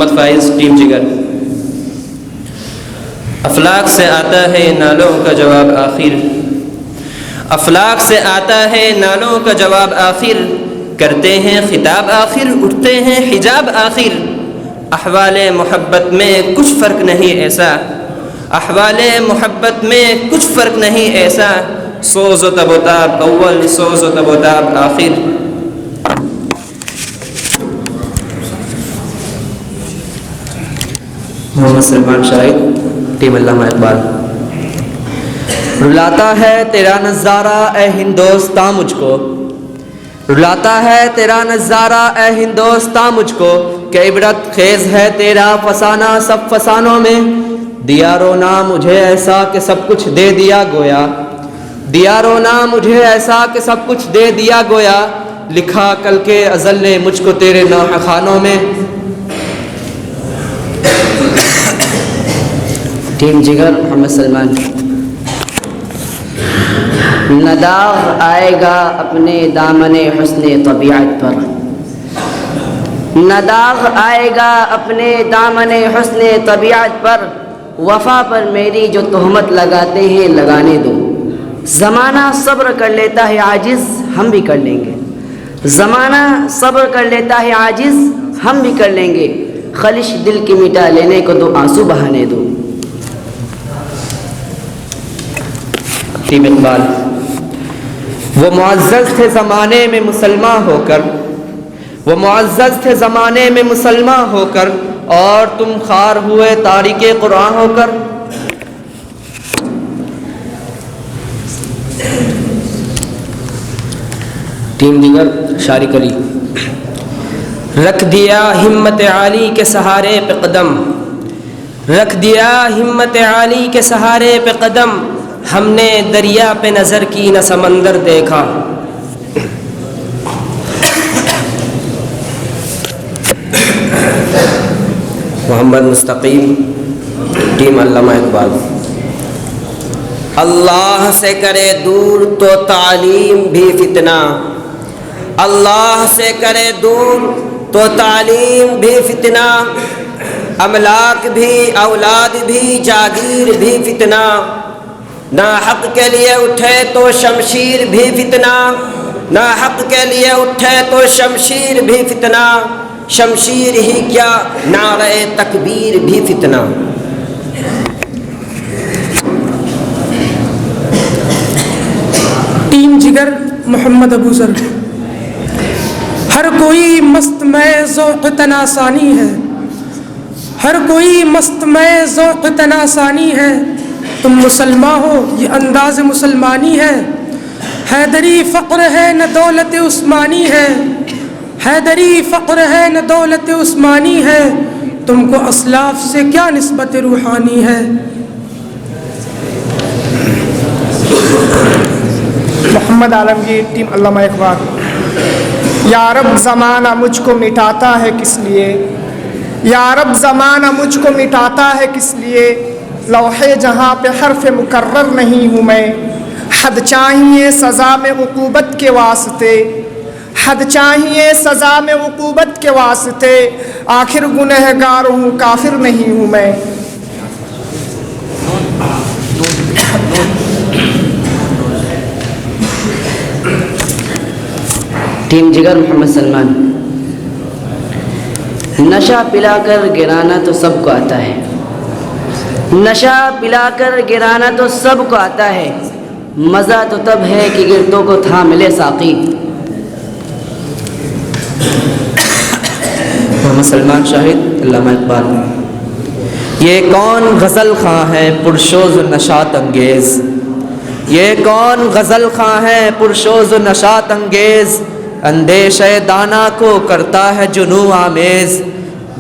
محمد فائز team جگر۔ افلاک سے آتا ہے نالوں کا جواب آخر، افلاک سے آتا ہے نالوں کا جواب آخر، کرتے ہیں خطاب آخر، اٹھتے ہیں حجاب آخر۔ احوال محبت میں کچھ فرق نہیں ایسا، احوال محبت میں کچھ فرق نہیں ایسا، سوز و تب و تاب اول، سوز و تب و تاب آخر۔ محمد سلمان شاہد ٹیم علامہ اقبال۔ رلاتا ہے تیرا نظارہ اے ہندوستاں مجھ کو، رلاتا ہے تیرا نظارہ اے ہندوستاں مجھ کو، کہ عبرت خیز ہے تیرا فسانہ سب فسانوں میں۔ دیا رونا مجھے ایسا کہ سب کچھ دے دیا گویا، دیا رونا مجھے ایسا کہ سب کچھ دے دیا گویا، لکھا کل کے ازل نے مجھ کو تیرے نوح خانوں میں۔ ٹیم جگر محمد سلمان۔ نہ داغ آئے گا اپنے دامن حسن طبیعت پر، نہ داغ آئے گا اپنے دامن حسن طبیعت پر، وفا پر میری جو تہمت لگاتے ہیں لگانے دو۔ زمانہ صبر کر لیتا ہے عاجز، ہم بھی کر لیں گے، زمانہ صبر کر لیتا ہے عاجز، ہم بھی کر لیں گے، خلش دل کی مٹا لینے کو دو آنسو بہانے دو۔ ٹیم اقبال۔ وہ معزز تھے زمانے میں مسلمان ہو کر، وہ معزز تھے زمانے میں مسلمان ہو کر، اور تم خوار ہوئے تاریک قرآن ہو کر۔ ٹیم دیگر شارق علی۔ رکھ دیا ہمت عالی کے سہارے پہ قدم، رکھ دیا ہمت عالی کے سہارے پہ قدم، ہم نے دریا پہ نظر کی نہ سمندر دیکھا۔ محمد مستقیم ٹیم علامہ اقبال۔ اللہ سے کرے دور تو تعلیم بھی فتنہ، اللہ سے کرے دور تو تعلیم بھی فتنہ، املاک بھی اولاد بھی جاگیر بھی فتنہ، نہ حق کے لیے اٹھے تو شمشیر بھی فتنہ، نہ حق کے لیے اٹھے تو شمشیر بھی فتنہ، شمشیر ہی کیا نعرہ تکبیر بھی فتنہ۔ ٹیم جگر محمد ابو ذر۔ ہر کوئی مست میں ذوق تناسانی ہے، ہر کوئی مست میں ذوق تناسانی ہے، تم مسلمان ہو یہ انداز مسلمانی ہے، حیدری فقر ہے نہ دولت عثمانی ہے، حیدری فقر ہے نہ دولت عثمانی ہے، تم کو اسلاف سے کیا نسبت روحانی ہے۔ محمد عالمگیر ٹیم علامہ اقبال۔ یا رب زمانہ مجھ کو مٹاتا ہے کس لیے، یا رب زمانہ مجھ کو مٹاتا ہے کس لیے، لوحے جہاں پہ حرف مکرر نہیں ہوں میں، حد چاہیے سزا میں عقوبت کے واسطے، حد چاہیے سزا میں عقوبت کے واسطے، آخر گنہگار ہوں کافر نہیں ہوں میں۔ ٹیم جگر محمد سلمان۔ نشہ پلا کر گرانا تو سب کو آتا ہے، نشہ پلا کر گرانا تو سب کو آتا ہے، مزہ تو تب ہے کہ گرتوں کو تھام لے ساقی۔ محمد سلمان شاہد علامہ اقبال۔ یہ کون غزل خواں ہے پرشوز و نشاط انگیز، یہ کون غزل خواں ہے پرشوز و نشاط انگیز، اندیشہ دانا کو کرتا ہے جنوں آمیز،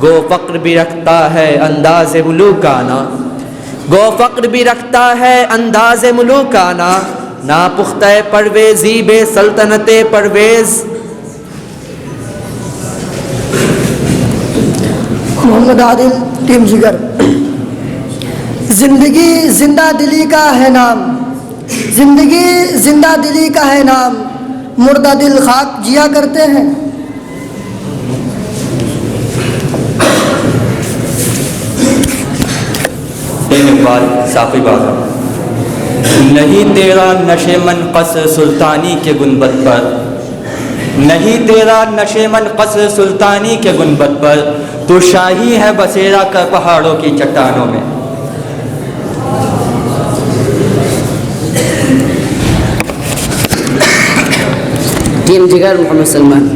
گو فقر بھی رکھتا ہے انداز ملوکانہ، گو فقر بھی رکھتا ہے انداز ملوکانہ، ناپختہ پرویزی بے سلطنت پرویز۔ محمد عادل ٹیم جگر۔ زندگی زندہ دلی کا ہے نام، زندگی زندہ دلی کا ہے نام، مردہ دل خاک جیا کرتے ہیں۔ ٹیم اقبال صافی بازار. نہیں تیرا نشے من قصر سلطانی کے گنبد پر، نہیں تیرا نشے من قصر سلطانی کے گنبد پر، تو شاہی ہے بسیرا کر پہاڑوں کی چٹانوں میں. ٹیم جگر محمد سلمان.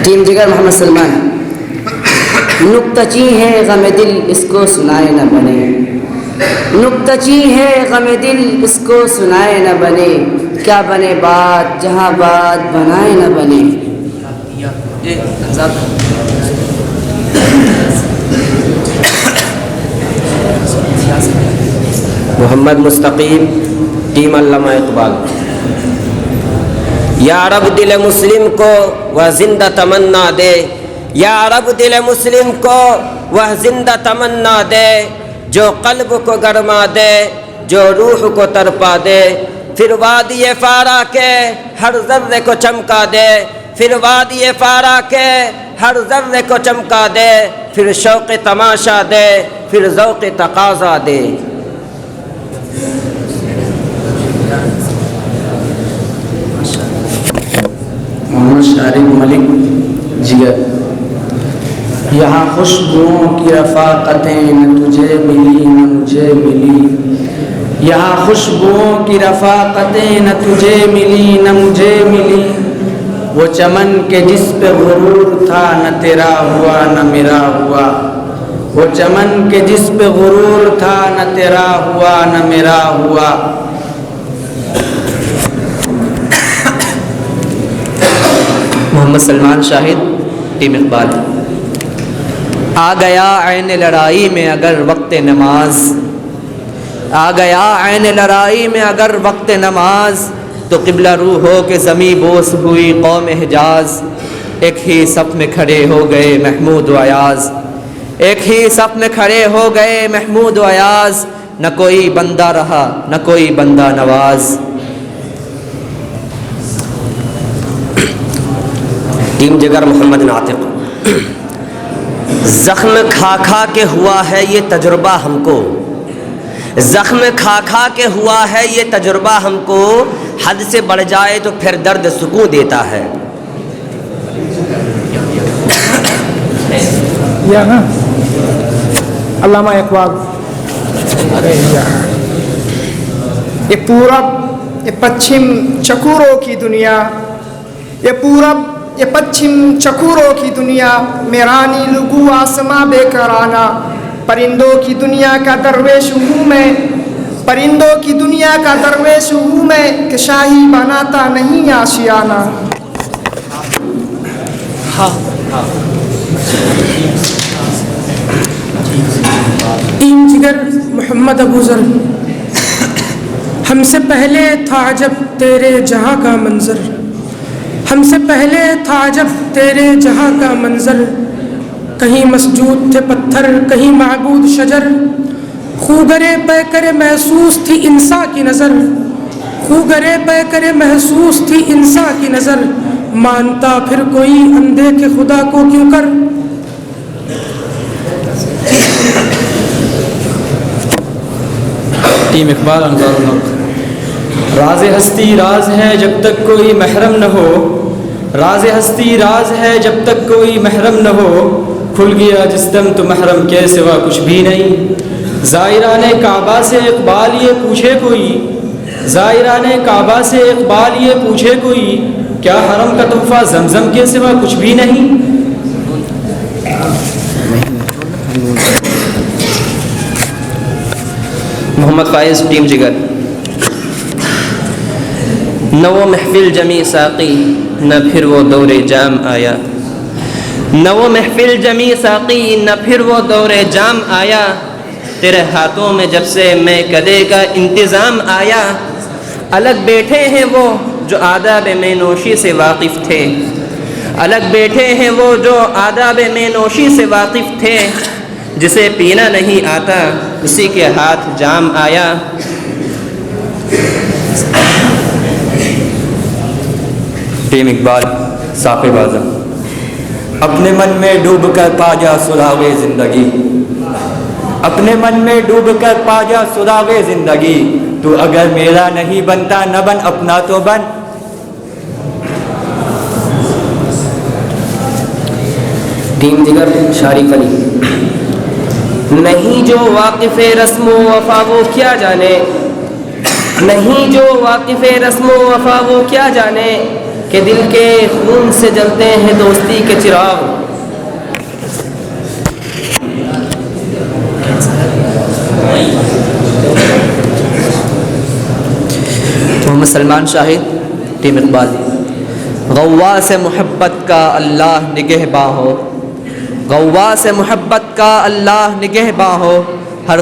ٹیم جگر محمد سلمان. نکتہ چی ہے غم دل اس کو سنائے نہ بنے، نکتہ چی ہے غم دل اس کو سنائے نہ بنے، کیا بنے بات جہاں بات بنائے نہ بنے. محمد مستقیم ٹیم علامہ اقبال. یا رب دل مسلم کو وہ زندہ تمنا دے، یا رب دل مسلم کو وہ زندہ تمنا دے، جو قلب کو گرما دے، جو روح کو ترپا دے، پھر وادی فارا کے ہر ذرے کو چمکا دے، پھر وادی فارا کے ہر ذرے کو چمکا دے، پھر شوق تماشا دے، پھر ذوق تقاضا دے. محمد شارق ملک جگر. یہاں خوشبوؤں کی رفاقتیں نہ تجھے ملی نہ مجھے ملی، یہاں خوشبوؤں کی رفاقتیں نہ تجھے ملی نہ مجھے ملی، وہ چمن کے جس پہ غرور تھا نہ تیرا ہوا نہ میرا ہوا، وہ چمن کے جس پہ غرور تھا نہ تیرا ہوا نہ میرا ہوا. محمد سلمان شاہد ٹیم اقبال. آ گیا عین لڑائی میں اگر وقت نماز، آ گیا عین لڑائی میں اگر وقت نماز، تو قبلہ رو ہو کے زمیں بوس ہوئی قوم حجاز. ایک ہی صف میں کھڑے ہو گئے محمود و ایاز، ایک ہی صف میں کھڑے ہو گئے محمود و ایاز، نہ کوئی بندہ رہا نہ کوئی بندہ نواز. ٹیم جگر محمد ناطق. زخم کھا کھا کے ہوا ہے یہ تجربہ ہم کو، زخم کھا کھا کے ہوا ہے یہ تجربہ ہم کو، حد سے بڑھ جائے تو پھر درد سکون دیتا ہے. یا نا علامہ اقبال. یہ پورب یہ پچھم چکوروں کی دنیا، یہ پورب یہ پچھم چکوروں کی دنیا، میرانی لگو آسماں بے کرانہ، پرندوں کی دنیا کا درویش ہوں میں، پرندوں کی دنیا کا درویش ہوں میں، کہ شاہی بناتا نہیں آشیانہ. ٹیم جگر محمد ابو ذر. ہم سے پہلے تھا جب تیرے جہاں کا منظر، ہم سے پہلے تھا جب تیرے جہاں کا منظر، کہیں مسجود تھے پتھر کہیں معبود شجر، خوگرے پہ کرے محسوس تھی انسان کی نظر، خوگرے پہ کرے محسوس تھی انسان کی نظر، مانتا پھر کوئی اندھے کے خدا کو کیوں کر. ٹیم اقبال انوار الحق. راز ہستی راز ہے جب تک کوئی محرم نہ ہو، راز ہستی راز ہے جب تک کوئی محرم نہ ہو، کھل گیا جس دم تو محرم کے سوا کچھ بھی نہیں. زائران کعبہ سے اقبال یہ پوچھے کوئی، زائران کعبہ سے اقبال یہ پوچھے کوئی، کیا حرم کا تحفہ زمزم کے سوا کچھ بھی نہیں. محمد فائز ٹیم جگر. نہ وہ محفل جمی ساقی نہ پھر وہ دور جام آیا، نہ وہ محفل جمی ساقی نہ پھر وہ دور جام آیا، تیرے ہاتھوں میں جب سے میں کدے کا انتظام آیا. الگ بیٹھے ہیں وہ جو آداب میں نوشی سے واقف تھے، الگ بیٹھے ہیں وہ جو آداب میں نوشی سے واقف تھے، جسے پینا نہیں آتا اسی کے ہاتھ جام آیا. ٹیم اقبال ثاقب اعظم۔ اپنے من میں ڈوب کر پا جا سراغ زندگی، اپنے من میں ڈوب کر پا جا سراغ زندگی، تو اگر میرا نہیں بنتا نہ بن اپنا تو بن۔ ٹیم دیگر شارف علی۔ نہیں جو واقف رسم و وفا وہ کیا جانے، نہیں جو واقف رسم و وفا وہ کیا جانے، کہ دل کے خون سے جلتے ہیں دوستی کے چراغ۔ محمد سلمان شاہد ٹیم اقبال۔ غواص محبت کا اللہ نگہباں ہو، غواص محبت کا اللہ نگہباں ہو، ہر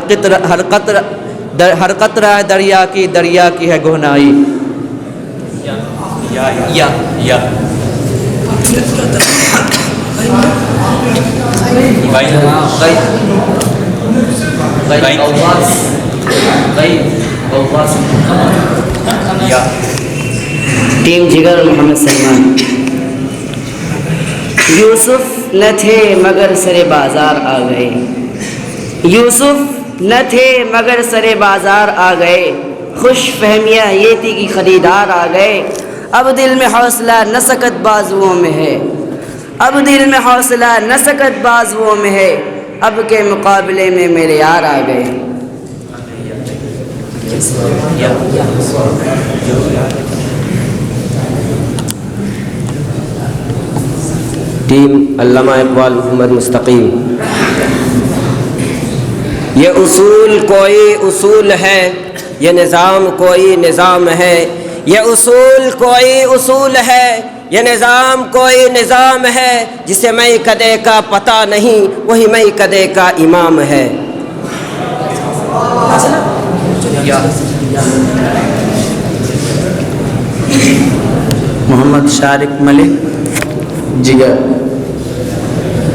قطرہ دریا کی ہے گہنائی۔ ٹیم جگر محمد سلمان۔ یوسف نہ تھے مگر سرے بازار آ گئے، یوسف نہ تھے مگر سرے بازار آ گئے، خوش فہمیاں یہ تھی کہ خریدار آ گئے۔ اب دل میں حوصلہ نہ سکت بازوؤں میں ہے، اب دل میں حوصلہ نہ سکت بازوؤں میں ہے، اب کے مقابلے میں میرے یار آ گئے۔ ٹیم علامہ اقبال محمد مستقیم۔ یہ اصول کوئی اصول ہے، یہ نظام کوئی نظام ہے، یہ اصول کوئی اصول ہے، یہ نظام کوئی نظام ہے، جسے میں کدے کا پتہ نہیں وہی میں کدے کا امام ہے۔ محمد شارق ملک جگر۔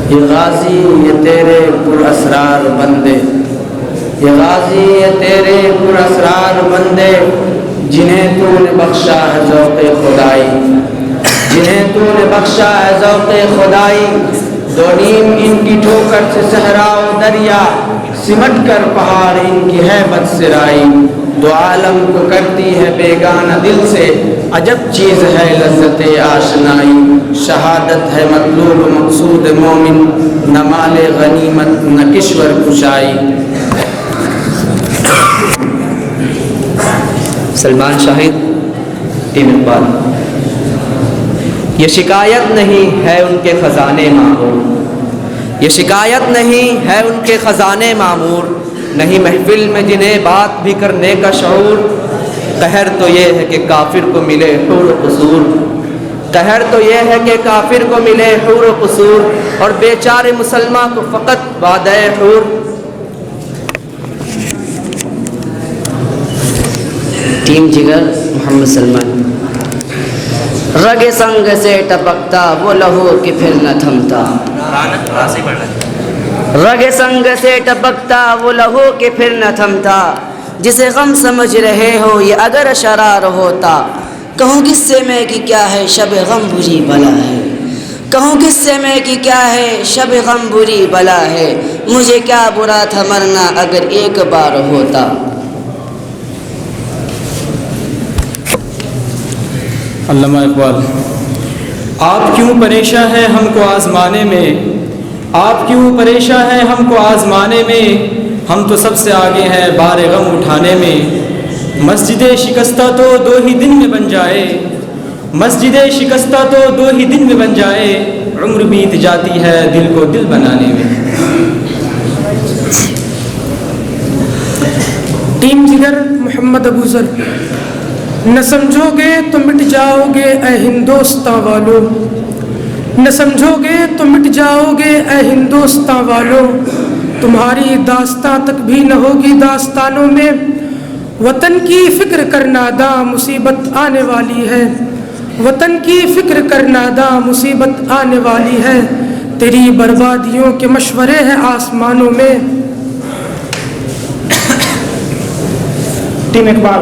یہ غازی یہ تیرے پر اسرار بندے، یہ غازی یہ تیرے پر اسرار بندے، جنہیں تو نے بخشا ہے ذوق خدائی، جنہیں تو نے بخشا ہے ذوق خدائی۔ دو نیم ان کی ٹھوکر سے صحرا و دریا، سمٹ کر پہاڑ ان کی ہیبت سرائی۔ دو عالم کو کرتی ہے بیگانہ دل سے، عجب چیز ہے لذت آشنائی۔ شہادت ہے مطلوب مقصود مومن، نہ مال غنیمت نہ کشور کشائی۔ سلمان شاہد ٹیم اقبال۔ یہ شکایت نہیں ہے ان کے خزانے معمور، یہ شکایت نہیں ہے ان کے خزانے معمور، نہیں محفل میں جنہیں بات بھی کرنے کا شعور۔ قہر تو یہ ہے کہ کافر کو ملے حور و قصور، قہر تو یہ ہے کہ کافر کو ملے حور و قصور، اور بیچارے مسلمان کو فقط وعدہ حور۔ ٹیم جگر محمد سلمان۔ رگ سنگ سے ٹپکتا وہ لہو کہ پھر نہ تھمتا، رگ سنگ سے ٹپکتا وہ لہو کہ پھر نہ تھمتا، جسے غم سمجھ رہے ہو یہ اگر شرار ہوتا، کہوں قصے میں کہ کیا ہے شب غم بری بلا ہے، کہوں قصے میں کہ کیا ہے شب غم بری بلا ہے، مجھے کیا برا تھا مرنا اگر ایک بار ہوتا۔ علامہ اقبال۔ آپ کیوں پریشاں ہیں ہم کو آزمانے میں، آپ کیوں پریشاں ہیں ہم کو آزمانے میں، ہم تو سب سے آگے ہیں بار غم اٹھانے میں۔ مسجد شکستہ تو دو ہی دن میں بن جائے، مسجد شکستہ تو دو ہی دن میں بن جائے، عمر بیت جاتی ہے دل کو دل بنانے میں۔ ٹیم جگر محمد ابو ذر۔ نہ سمجھو گے تو مٹ جاؤ گے اے ہندوستان والو، نہ سمجھو گے تو مٹ جاؤ گے اے ہندوستان والو، تمہاری داستان تک بھی نہ ہوگی داستانوں میں، وطن کی فکر کرنا دا مصیبت آنے والی ہے، وطن کی فکر کرنا دا مصیبت آنے والی ہے، تیری بربادیوں کے مشورے ہیں آسمانوں میں۔ ٹیم اقبال۔